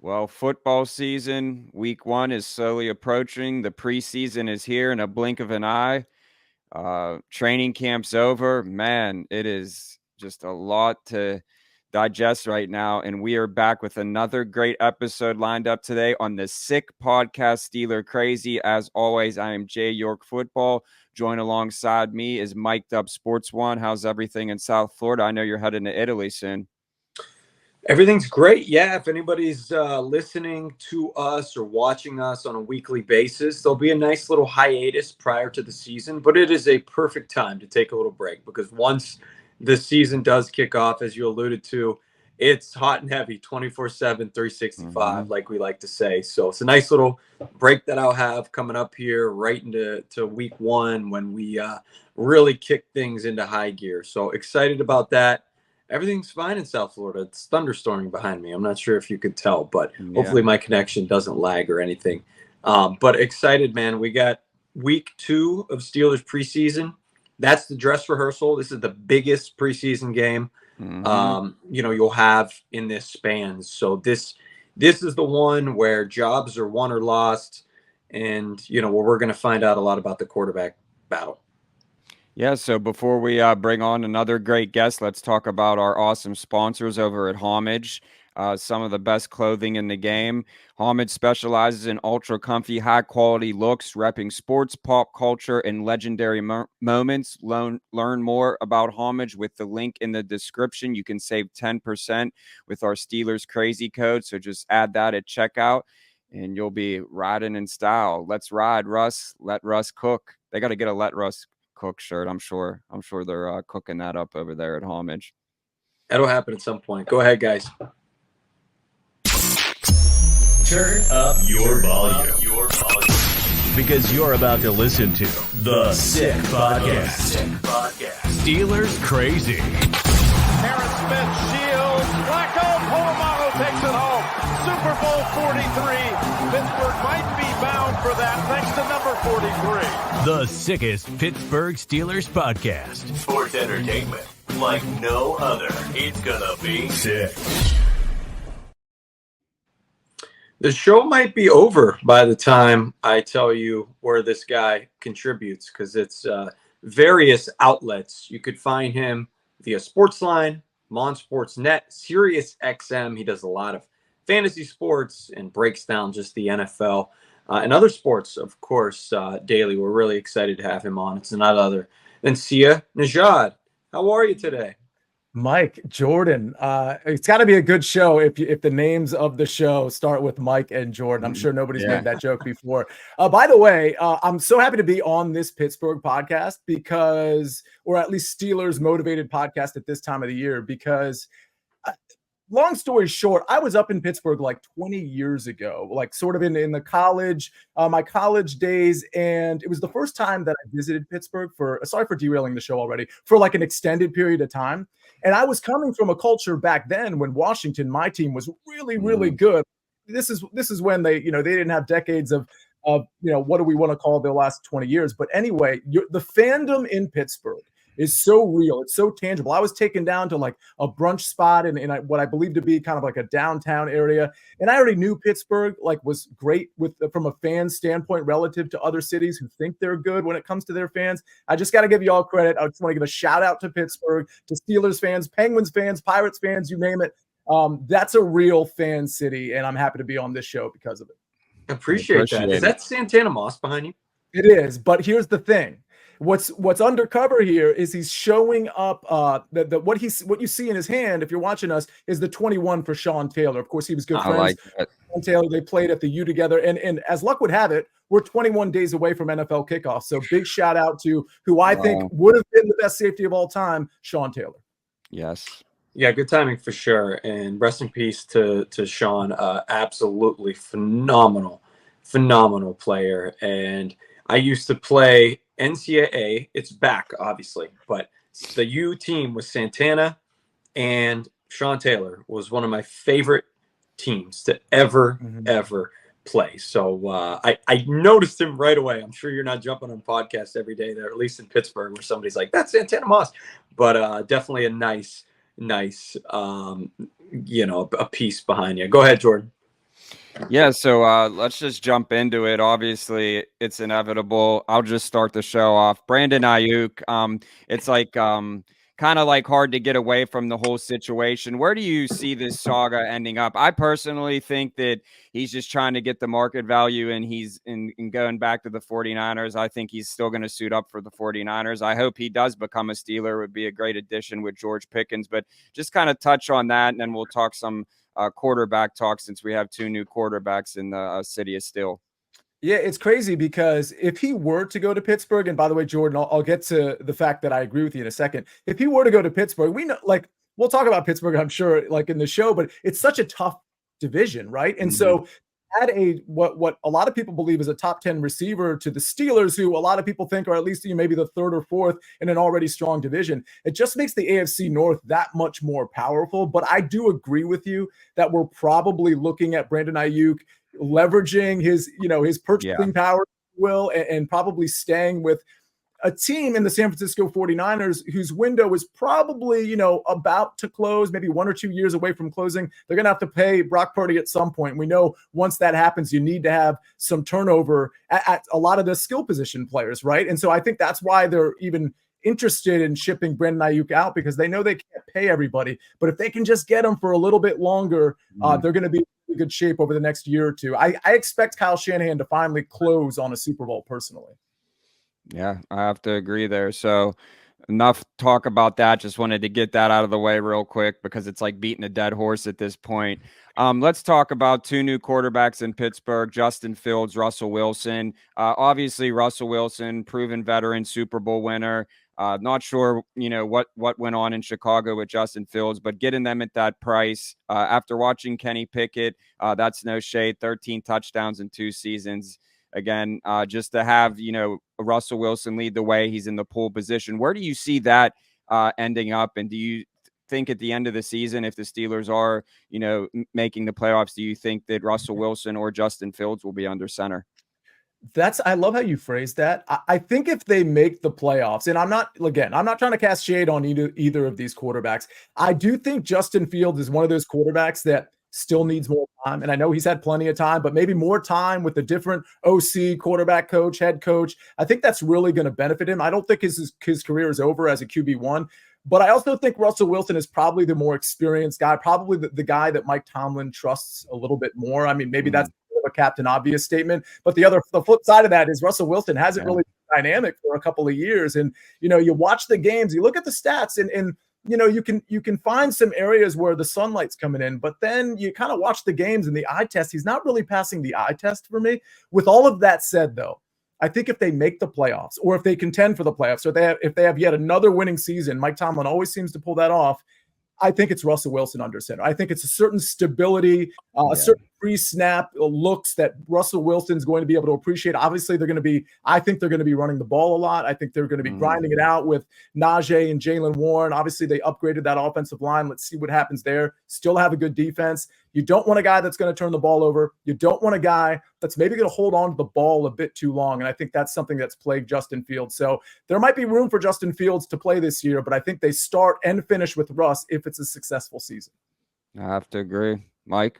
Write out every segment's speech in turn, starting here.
Well, football season, week one is slowly approaching. The preseason is here in a blink of an eye. Training camp's over. Man, it is just a lot to digest right now. And we are back with another great episode lined up today on the Sick Podcast Steeler Crazy. As always, I am Jay York Football. Joined alongside me is Mike Dub Sports One. How's everything in South Florida? I know you're heading to Italy soon. Everything's great. Yeah, if anybody's listening to us or watching us on a weekly basis, there'll be a nice little hiatus prior to the season, but it is a perfect time to take a little break because once the season does kick off, as you alluded to, it's hot and heavy, 24/7, 365, like we like to say. So it's a nice little break that I'll have coming up here right into week one when we really kick things into high gear. So excited about that. Everything's fine in South Florida. It's thunderstorming behind me. I'm not sure if you could tell, but hopefully my connection doesn't lag or anything. But excited, man. We got week 2 of Steelers preseason. That's the dress rehearsal. This is the biggest preseason game, you'll have in this span. So this is the one where jobs are won or lost, and where we're going to find out a lot about the quarterback battle. Yeah, so before we bring on another great guest, let's talk about our awesome sponsors over at Homage. Some of the best clothing in the game. Homage specializes in ultra comfy, high quality looks, repping sports, pop culture, and legendary moments. Learn more about Homage with the link in the description. You can save 10% with our Steelers Crazy code. So just add that at checkout and you'll be riding in style. Let's ride, Russ. Let Russ cook. They got to get a Let Russ Cook shirt. I'm sure they're cooking that up over there at Homage. That'll happen at some point. Go ahead, guys. Turn up your volume. Because you're about to listen to the Sick Podcast. Steelers Crazy. Aaron Smith shields. Blackout. Polamalu takes it home. Super Bowl 43. Pittsburgh might be bound for that thanks to number 43. The sickest Pittsburgh Steelers podcast. Sports entertainment like no other. It's gonna be sick. The show might be over by the time I tell you where this guy contributes because it's various outlets. You could find him via Sportsline, Mon Sports Net, Sirius XM. He does a lot of fantasy sports and breaks down just the NFL. And other sports, of course, daily. We're really excited to have him on. It's none other than Sia Nejad. How are you today? Mike, Jordan. It's got to be a good show if the names of the show start with Mike and Jordan. I'm sure nobody's made that joke before. By the way, I'm so happy to be on this Pittsburgh podcast because, or at least Steelers motivated podcast at this time of the year because long story short, I was up in Pittsburgh like 20 years ago, like sort of in the college, my college days. And it was the first time that I visited Pittsburgh sorry for derailing the show already, for like an extended period of time. And I was coming from a culture back then when Washington, my team, was really, really good. This is when they didn't have decades of what do we want to call the last 20 years. But anyway, the fandom in Pittsburgh is so real. It's so tangible. I was taken down to like a brunch spot in what I believe to be kind of like a downtown area. And I already knew Pittsburgh was great from a fan standpoint relative to other cities who think they're good when it comes to their fans. I just got to give you all credit. I just want to give a shout out to Pittsburgh, to Steelers fans, Penguins fans, Pirates fans, you name it. That's a real fan city. And I'm happy to be on this show because of it. Appreciate that. Is that Santana Moss behind you? It is. But here's the thing. What's undercover here is he's showing up. What you see in his hand, if you're watching us, is the 21 for Sean Taylor. Of course, he was good friends with Sean Taylor. They played at the U together, and as luck would have it, we're 21 days away from NFL kickoff. So big shout out to who I think would have been the best safety of all time, Sean Taylor. Yes. Yeah, good timing for sure. And rest in peace to Sean. Absolutely phenomenal player. And I used to play NCAA. It's back, obviously, but the U team with Santana and Sean Taylor was one of my favorite teams to ever play. So I noticed him right away. I'm sure you're not jumping on podcasts every day there, at least in Pittsburgh, where somebody's like, that's Santana Moss. But definitely a nice a piece behind you. Go ahead, Jordan. Yeah, so let's just jump into it. Obviously, it's inevitable. I'll just start the show off. Brandon Aiyuk. It's like kind of like hard to get away from the whole situation. Where do you see this saga ending up? I personally think that he's just trying to get the market value, and he's in going back to the 49ers. I think he's still going to suit up for the 49ers. I hope he does become a Steeler. It would be a great addition with George Pickens, but just kind of touch on that, and then we'll talk some quarterback talk since we have two new quarterbacks in the city of Steel. Yeah, it's crazy because if he were to go to Pittsburgh, and by the way, Jordan, I'll get to the fact that I agree with you in a second. If he were to go to Pittsburgh, we know, like, we'll talk about Pittsburgh, I'm sure, like in the show, but it's such a tough division, right? And so add a what a lot of people believe is a top 10 receiver to the Steelers, who a lot of people think are at least maybe the third or fourth in an already strong division. It just makes the AFC North that much more powerful. But I do agree with you that we're probably looking at Brandon Aiyuk leveraging his purchasing power, and probably staying with a team in the San Francisco 49ers whose window is probably, about to close, maybe 1 or 2 years away from closing. They're going to have to pay Brock Purdy at some point. We know once that happens, you need to have some turnover at a lot of the skill position players, right? And so I think that's why they're even interested in shipping Brandon Aiyuk out, because they know they can't pay everybody. But if they can just get him for a little bit longer, they're going to be in good shape over the next year or two. I expect Kyle Shanahan to finally close on a Super Bowl personally. Yeah, I have to agree there. So enough talk about that. Just wanted to get that out of the way real quick because it's like beating a dead horse at this point. Let's talk about two new quarterbacks in Pittsburgh, Justin Fields, Russell Wilson. Obviously, Russell Wilson, proven veteran, Super Bowl winner. Not sure, what went on in Chicago with Justin Fields, but getting them at that price after watching Kenny Pickett, that's no shade, 13 touchdowns in 2 seasons. Again, just to have, Russell Wilson lead the way, he's in the pole position. Where do you see that ending up? And do you think at the end of the season, if the Steelers are, making the playoffs, do you think that Russell Wilson or Justin Fields will be under center? I love how you phrased that. I think if they make the playoffs, and I'm not trying to cast shade on either of these quarterbacks. I do think Justin Fields is one of those quarterbacks that still needs more time. And I know he's had plenty of time, but maybe more time with a different OC, quarterback coach, head coach. I think that's really going to benefit him. I don't think his career is over as a QB1, but I also think Russell Wilson is probably the more experienced guy, probably the guy that Mike Tomlin trusts a little bit more. I mean, maybe that's a Captain Obvious statement, but the flip side of that is Russell Wilson hasn't really been dynamic for a couple of years. And, you watch the games, you look at the stats, and you can find some areas where the sunlight's coming in, but then you kind of watch the games and the eye test. He's not really passing the eye test for me. With all of that said, though, I think if they make the playoffs, or if they contend for the playoffs, or if they have yet another winning season, Mike Tomlin always seems to pull that off. I think it's Russell Wilson under center. I think it's a certain stability, a certain pre-snap looks that Russell Wilson's going to be able to appreciate. Obviously, I think they're going to be running the ball a lot. I think they're going to be grinding it out with Najee and Jaylen Warren. Obviously, they upgraded that offensive line. Let's see what happens there. Still have a good defense. You don't want a guy that's going to turn the ball over. You don't want a guy that's maybe going to hold on to the ball a bit too long. And I think that's something that's plagued Justin Fields. So there might be room for Justin Fields to play this year, but I think they start and finish with Russ if it's a successful season. I have to agree. Mike?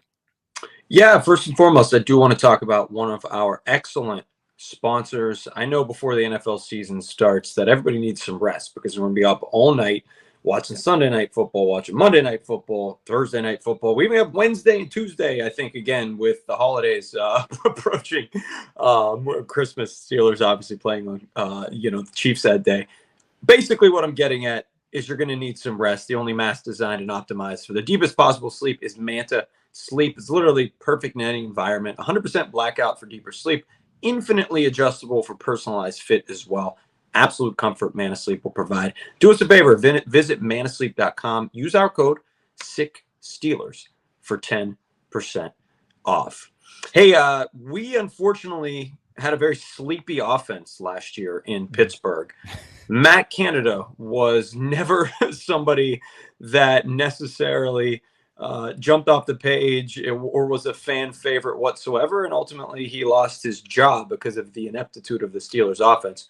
Yeah, first and foremost, I do want to talk about one of our excellent sponsors. I know before the NFL season starts that everybody needs some rest because we're going to be up all night watching Sunday night football, watching Monday night football, Thursday night football. We even have Wednesday and Tuesday, I think, again, with the holidays approaching. Christmas, Steelers obviously playing on, the Chiefs that day. Basically, what I'm getting at is you're going to need some rest. The only mask designed and optimized for the deepest possible sleep is Manta Sleep. It's literally perfect in any environment. 100% blackout for deeper sleep. Infinitely adjustable for personalized fit as well. Absolute comfort Manta Sleep will provide. Do us a favor. Visit manasleep.com. Use our code SICKSteelers for 10% off. Hey, we unfortunately had a very sleepy offense last year in Pittsburgh. Matt Canada was never somebody that necessarily jumped off the page or was a fan favorite whatsoever, and ultimately he lost his job because of the ineptitude of the Steelers offense.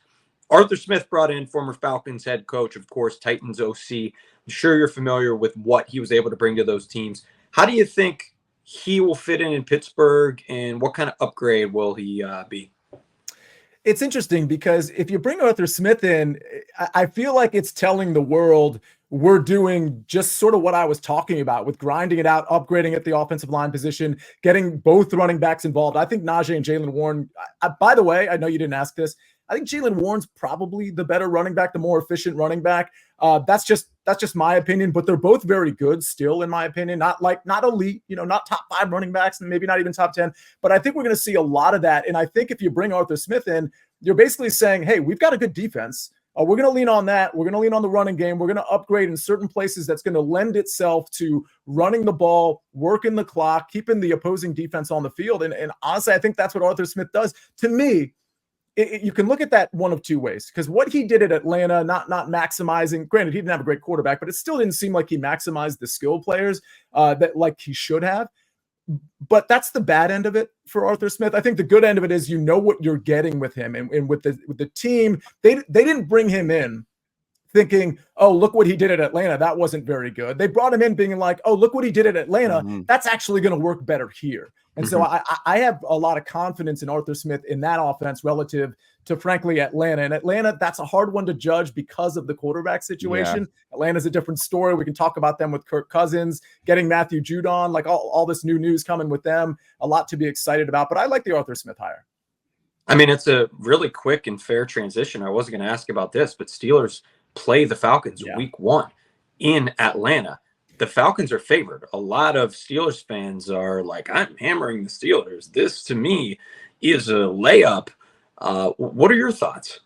Arthur Smith brought in former Falcons head coach, of course, Titans OC. I'm sure you're familiar with what he was able to bring to those teams. How do you think he will fit in Pittsburgh, and what kind of upgrade will he be? It's interesting because if you bring Arthur Smith in, I feel like it's telling the world we're doing just sort of what I was talking about with grinding it out, upgrading at the offensive line position, getting both running backs involved. I think Najee and Jalen Warren, by the way, I know you didn't ask this. I think Jalen Warren's probably the better running back, the more efficient running back. That's just my opinion, but they're both very good still, in my opinion. Not elite, not top 5 running backs, and maybe not even top 10. But I think we're going to see a lot of that. And I think if you bring Arthur Smith in, you're basically saying, hey, we've got a good defense. We're going to lean on that. We're going to lean on the running game. We're going to upgrade in certain places that's going to lend itself to running the ball, working the clock, keeping the opposing defense on the field. And honestly, I think that's what Arthur Smith does. To me, you can look at that one of two ways, because what he did at Atlanta, not maximizing, granted, he didn't have a great quarterback, but it still didn't seem like he maximized the skill players that like he should have. But that's the bad end of it for Arthur Smith. I think the good end of it is what you're getting with him. And with the team, they didn't bring him in thinking, oh, look what he did at Atlanta. That wasn't very good. They brought him in being like, oh, look what he did at Atlanta. Mm-hmm. That's actually going to work better here. And mm-hmm. so I have a lot of confidence in Arthur Smith in that offense relative to, frankly, Atlanta. And Atlanta, that's a hard one to judge because of the quarterback situation. Yeah. Atlanta's a different story. We can talk about them with Kirk Cousins, getting Matthew Judon, like all this new news coming with them. A lot to be excited about. But I like the Arthur Smith hire. I mean, it's a really quick and fair transition. I wasn't going to ask about this, but Steelers play the Falcons week 1 in Atlanta. The Falcons are favored. A lot of Steelers fans are like, I'm hammering the Steelers. This, to me, is a layup. What are your thoughts?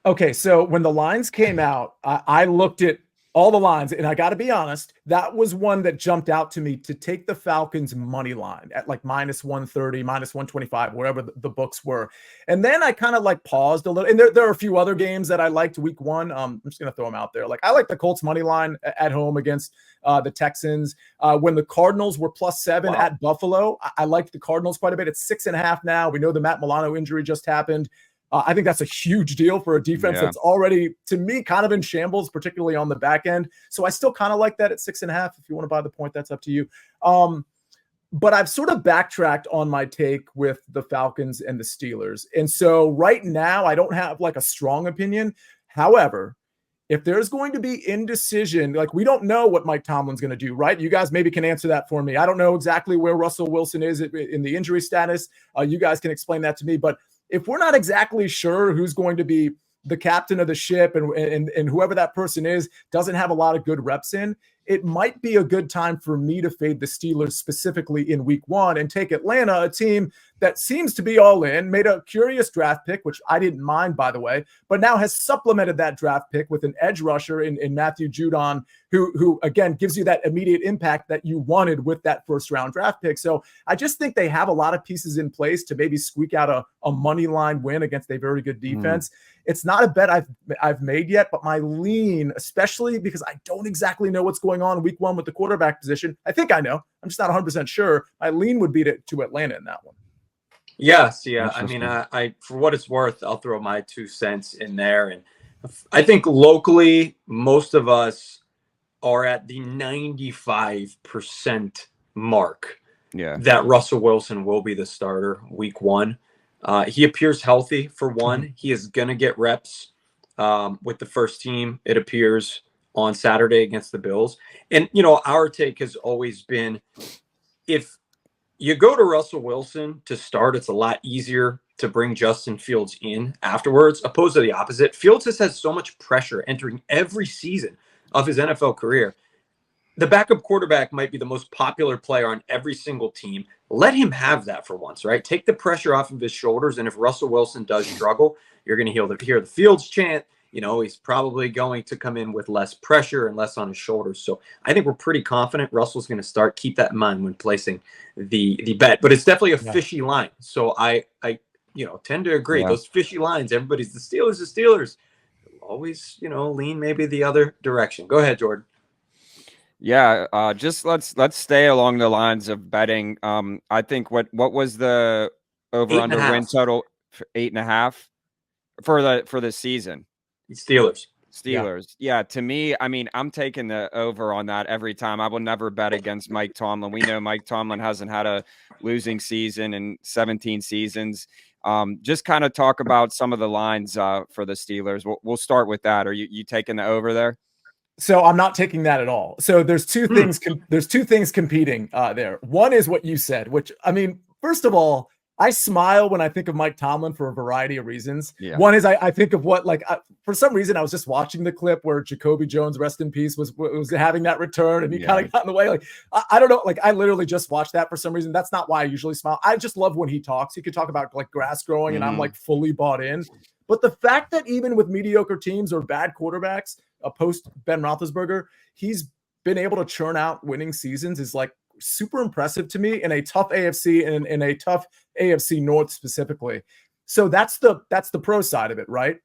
Okay, so when the lines came out, I looked at all the lines, and I got to be honest, that was one that jumped out to me to take the Falcons money line at like minus 130, minus 125, wherever the books were. And then I kind of like paused a little. And there are a few other games that I liked week 1. I'm just going to throw them out there. Like I like the Colts money line at home against the Texans. When the Cardinals were +7 at Buffalo, I liked the Cardinals quite a bit. It's 6.5 now. We know the Matt Milano injury just happened. I think that's a huge deal for a defense that's already, to me, kind of in shambles, particularly on the back end. So I still kind of like that at 6.5. If you want to buy the point, that's up to you. But I've sort of backtracked on my take with the Falcons and the Steelers. And so right now, I don't have like a strong opinion. However, if there's going to be indecision, like we don't know what Mike Tomlin's going to do, right? You guys maybe can answer that for me. I don't know exactly where Russell Wilson is in the injury status. You guys can explain that to me. But if we're not exactly sure who's going to be the captain of the ship and whoever that person is doesn't have a lot of good reps in, it might be a good time for me to fade the Steelers specifically in week 1 and take Atlanta, a team that seems to be all in, made a curious draft pick, which I didn't mind, by the way, but now has supplemented that draft pick with an edge rusher in Matthew Judon, who again gives you that immediate impact that you wanted with that first round draft pick. So I just think they have a lot of pieces in place to maybe squeak out a money line win against a very good defense. It's not a bet I've made yet, but my lean, especially because I don't exactly know what's going on week 1 with the quarterback position. I think I know. I'm just not 100% sure. My lean would be to Atlanta in that one. Yes, yeah. I mean, I for what it's worth, I'll throw my 2 cents in there. And I think locally, most of us are at the 95% mark that Russell Wilson will be the starter week 1. He appears healthy for one. He is going to get reps with the first team, it appears, on Saturday against the Bills. And, our take has always been, if you go to Russell Wilson to start, it's a lot easier to bring Justin Fields in afterwards, opposed to the opposite. Fields has so much pressure entering every season of his NFL career. The backup quarterback might be the most popular player on every single team. Let him have that for once, right? Take the pressure off of his shoulders. And if Russell Wilson does struggle, you're going to hear the Fields chant. He's probably going to come in with less pressure and less on his shoulders. So I think we're pretty confident Russell's going to start. Keep that in mind when placing the bet. But it's definitely a fishy line. So I tend to agree. Those fishy lines, everybody's the Steelers. Always, lean maybe the other direction. Go ahead, Jordan. Yeah, just let's stay along the lines of betting. I think what was the over/under win total for 8.5 for the season? Steelers. Steelers. Yeah, to me, I mean, I'm taking the over on that every time. I will never bet against Mike Tomlin. We know Mike Tomlin hasn't had a losing season in 17 seasons. Just kind of talk about some of the lines for the Steelers. We'll start with that. Are you taking the over there? So I'm not taking that at all. So there's two things. There's two things competing there. One is what you said, which, I mean, first of all, I smile when I think of Mike Tomlin for a variety of reasons. Yeah. One is I think of what, like, for some reason, I was just watching the clip where Jacoby Jones, rest in peace, was having that return, and he kind of got in the way. Like, I don't know. Like, I literally just watched that for some reason. That's not why I usually smile. I just love when he talks. He could talk about like grass growing, and I'm like fully bought in. But the fact that even with mediocre teams or bad quarterbacks, post Ben Roethlisberger, he's been able to churn out winning seasons is like super impressive to me in a tough AFC and in a tough AFC North specifically. So that's the pro side of it, right?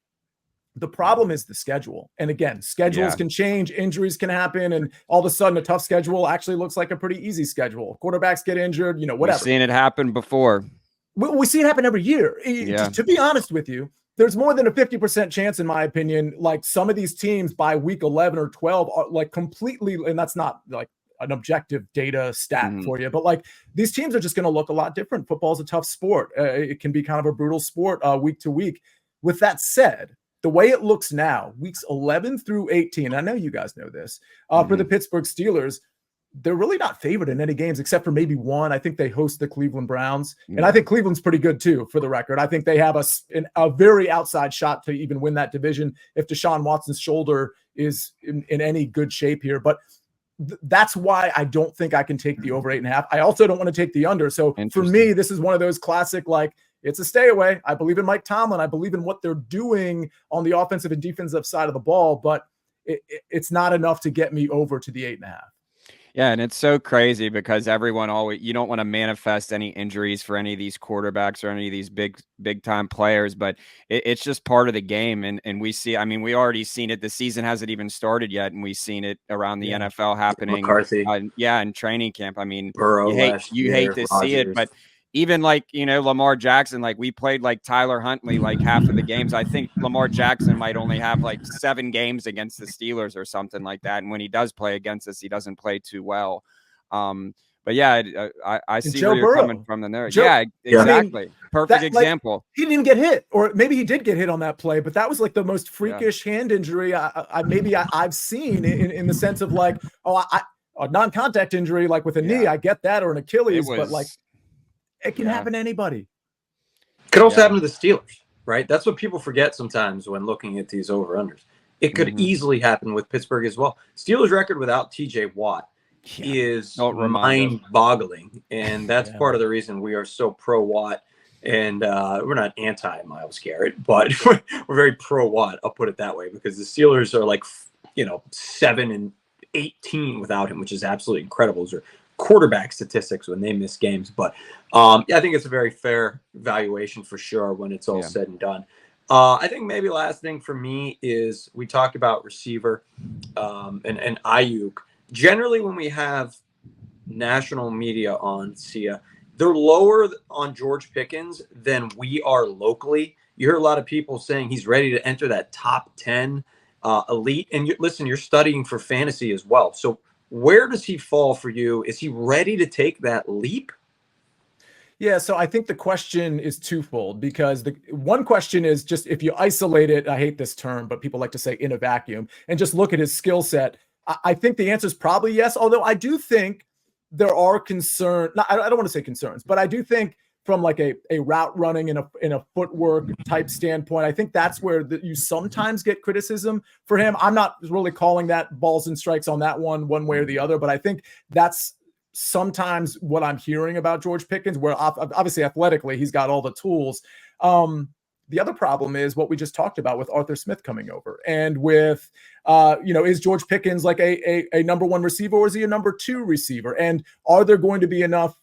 The problem is the schedule. And again, schedules can change, injuries can happen, and all of a sudden a tough schedule actually looks like a pretty easy schedule. Quarterbacks get injured, whatever. We've seen it happen before. We see it happen every year. To be honest with you, there's more than a 50% chance, in my opinion, like some of these teams by week 11 or 12 are like completely, and that's not like an objective data stat for you, but like these teams are just going to look a lot different. Football is a tough sport. It can be kind of a brutal sport week to week. With that said, the way it looks now, weeks 11 through 18, I know you guys know this, for the Pittsburgh Steelers, they're really not favored in any games except for maybe one. I think they host the Cleveland Browns. And I think Cleveland's pretty good too, for the record. I think they have a very outside shot to even win that division if Deshaun Watson's shoulder is in any good shape here. But that's why I don't think I can take the over 8.5. I also don't want to take the under. So for me, this is one of those classic, like, it's a stay away. I believe in Mike Tomlin. I believe in what they're doing on the offensive and defensive side of the ball, but it's not enough to get me over to the 8.5. Yeah, and it's so crazy because everyone you don't want to manifest any injuries for any of these quarterbacks or any of these big time players, but it's just part of the game. And we see, I mean, we already seen it. The season hasn't even started yet, and we've seen it around the NFL happening. McCarthy. In training camp. I mean, Burrow you hate to see it, but even like, Lamar Jackson, like we played like Tyler Huntley, like half of the games. I think Lamar Jackson might only have like 7 games against the Steelers or something like that. And when he does play against us, he doesn't play too well. But yeah, I see where you're coming from there. Yeah, exactly. I mean, perfect example. Like, he didn't get hit, or maybe he did get hit on that play, but that was like the most freakish hand injury I've seen in the sense of like, a non-contact injury, like with a knee, I get that, or an Achilles, but like, it can happen to anybody. Could also happen to the Steelers, right? That's what people forget sometimes when looking at these over-unders. It could easily happen with Pittsburgh as well. Steelers' record without TJ Watt is mind-boggling, and that's part of the reason we are so pro-Watt. And we're not anti-Myles Garrett, but we're very pro-Watt. I'll put it that way, because the Steelers are like, 7-18 without him, which is absolutely incredible. Those are quarterback statistics when they miss games, but I think it's a very fair valuation for sure when it's all said and done. I think maybe last thing for me is we talked about receiver and Aiyuk. Generally, when we have national media on Sia, they're lower on George Pickens than we are locally. You hear a lot of people saying he's ready to enter that top 10 elite. And listen, you're studying for fantasy as well. So where does he fall for you? Is he ready to take that leap? Yeah, so I think the question is twofold, because the one question is just if you isolate it, I hate this term, but people like to say in a vacuum, and just look at his skill set. I think the answer is probably yes, although I do think there are concerns. I don't want to say concerns, but I do think from like a route running in a footwork type standpoint, I think that's where you sometimes get criticism for him. I'm not really calling that balls and strikes on that one way or the other, but I think that's sometimes what I'm hearing about George Pickens, where obviously athletically he's got all the tools. The other problem is what we just talked about with Arthur Smith coming over, and with is George Pickens like a number 1 receiver, or is he a number 2 receiver? And are there going to be enough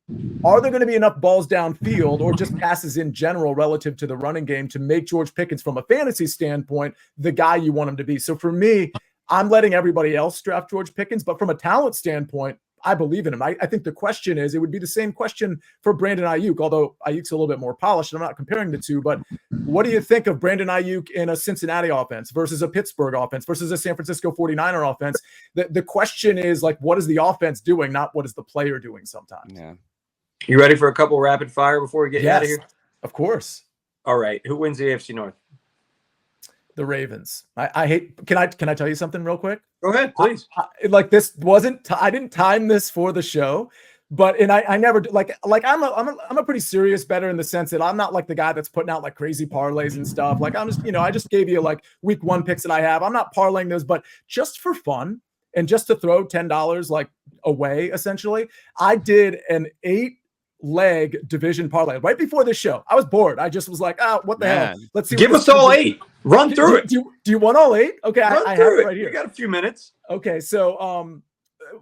balls downfield, or just passes in general relative to the running game, to make George Pickens from a fantasy standpoint the guy you want him to be? So for me, I'm letting everybody else draft George Pickens, but from a talent standpoint, I believe in him. I think the question is, it would be the same question for Brandon Aiyuk, although Ayuk's a little bit more polished. I'm not comparing the two, but what do you think of Brandon Aiyuk in a Cincinnati offense versus a Pittsburgh offense versus a San Francisco 49er offense? The question is, like, what is the offense doing, not what is the player doing sometimes? Yeah. You ready for a couple rapid fire before we get out of here? Of course. All right. Who wins the AFC North? The Ravens. I hate. Can I tell you something real quick? Go ahead, please. Like, this wasn't. I didn't time this for the show, but I never like I'm a pretty serious bettor in the sense that I'm not like the guy that's putting out like crazy parlays and stuff. Like, I'm just, I just gave you like week 1 picks that I have. I'm not parlaying those, but just for fun and just to throw $10 like away, essentially, I did an 8-leg division parlay right before this show. I was bored. I just was like, what the hell? Let's see. Give us all 8. Run through it. Do you want all 8? Okay, I have it right here. We got a few minutes. Okay, so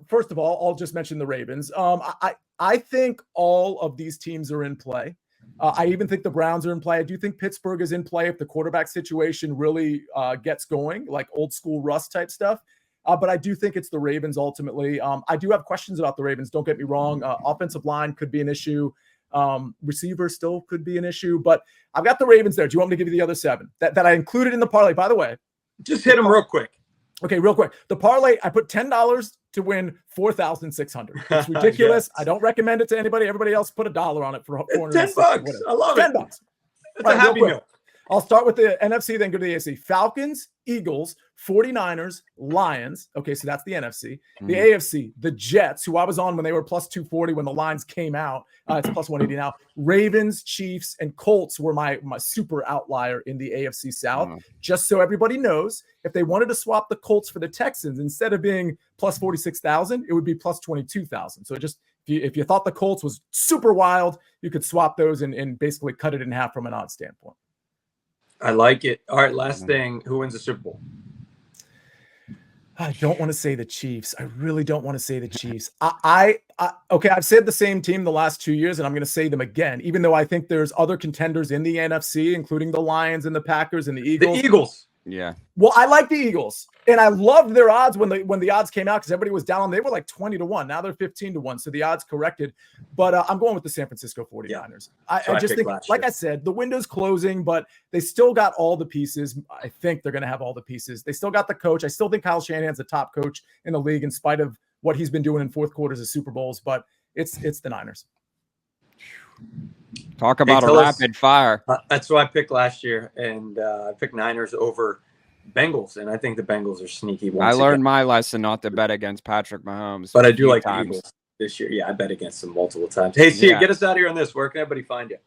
first of all, I'll just mention the Ravens. I think all of these teams are in play. I even think the Browns are in play. I do think Pittsburgh is in play if the quarterback situation really gets going, like old school Russ type stuff. But I do think it's the Ravens ultimately. I do have questions about the Ravens. Don't get me wrong. Offensive line could be an issue. Receiver still could be an issue. But I've got the Ravens there. Do you want me to give you the other 7 that I included in the parlay? By the way. Just hit them real quick. Okay, real quick. The parlay, I put $10 to win $4,600. It's ridiculous. Yes. I don't recommend it to anybody. Everybody else put $1 on it for $400. $10. I love it. $10. It's a happy meal. I'll start with the NFC, then go to the AFC. Falcons, Eagles, 49ers, Lions. Okay, so that's the NFC. The AFC, the Jets, who I was on when they were plus 240 when the lines came out. It's plus 180 now. Ravens, Chiefs, and Colts were my super outlier in the AFC South. Just so everybody knows, if they wanted to swap the Colts for the Texans, instead of being plus 46,000, it would be plus 22,000. So just if you thought the Colts was super wild, you could swap those and basically cut it in half from an odds standpoint. I like it. All right, last thing. Who wins the Super Bowl? I don't want to say the Chiefs. I really don't want to say the Chiefs. Okay, I've said the same team the last 2 years, and I'm going to say them again, even though I think there's other contenders in the NFC, including the Lions and the Packers and the Eagles. The Eagles. Yeah. Well, I like the Eagles, and I loved their odds when the odds came out because everybody was down on. They were like 20-1. Now they're 15-1, so the odds corrected. But I'm going with the San Francisco 49ers. Yeah. I just think, like I said, the window's closing, but they still got all the pieces. I think they're going to have all the pieces. They still got the coach. I still think Kyle Shanahan's the top coach in the league in spite of what he's been doing in fourth quarters of Super Bowls. But it's the Niners. Talk about a rapid fire. That's what I picked last year, and I picked Niners over Bengals, and I think the Bengals are sneaky. I learned my lesson not to bet against Patrick Mahomes. But I do like the Eagles this year. Yeah, I bet against them multiple times. Hey, Sia, get us out of here on this. Where can everybody find you?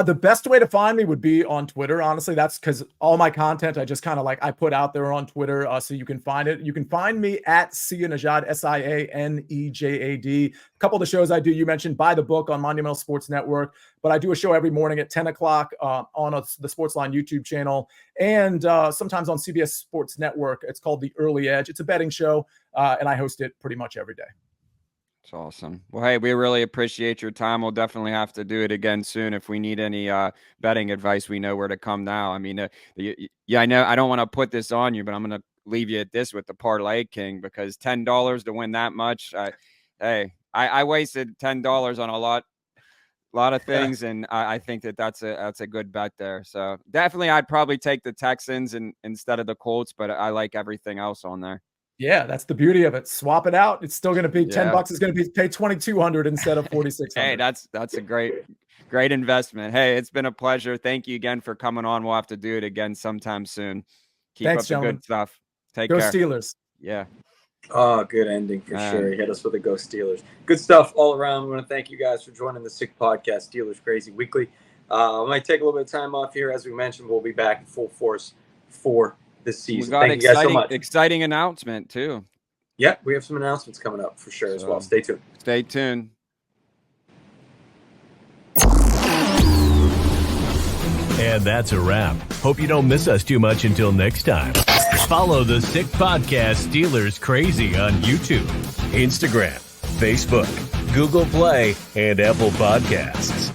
The best way to find me would be on Twitter. Honestly, that's because all my content I just kind of I put out there on Twitter, so you can find it. You can find me at Sia Nejad, SIANEJAD. A couple of the shows I do, you mentioned Buy the Book on Monumental Sports Network, but I do a show every morning at 10 o'clock on the Sportsline YouTube channel, and sometimes on CBS Sports Network. It's called The Early Edge. It's a betting show, and I host it pretty much every day. It's awesome. Well, hey, we really appreciate your time. We'll definitely have to do it again soon. If we need any betting advice, we know where to come now. I mean, I know I don't want to put this on you, but I'm going to leave you at this with the Parlay King, because $10 to win that much. I wasted $10 on a lot of things, and I think that's a good bet there. So definitely, I'd probably take the Texans instead of the Colts, but I like everything else on there. Yeah, that's the beauty of it. Swap it out. It's still going to be $10. It's going to be pay $2,200 instead of $4,600. Hey, that's a great investment. Hey, it's been a pleasure. Thank you again for coming on. We'll have to do it again sometime soon. Thanks, up the good stuff. Take care. Go Steelers. Yeah. Oh, good ending for sure. He hit us with a Go Steelers. Good stuff all around. We want to thank you guys for joining the Sick Podcast, Steelers Crazy Weekly. We might take a little bit of time off here. As we mentioned, we'll be back in full force for this season. Thank you guys so much. Exciting announcement too. Yeah, we have some announcements coming up for sure as well. Stay tuned. Stay tuned. And that's a wrap. Hope you don't miss us too much until next time. Follow the Sick Podcast Steelers Crazy on YouTube, Instagram, Facebook, Google Play, and Apple Podcasts.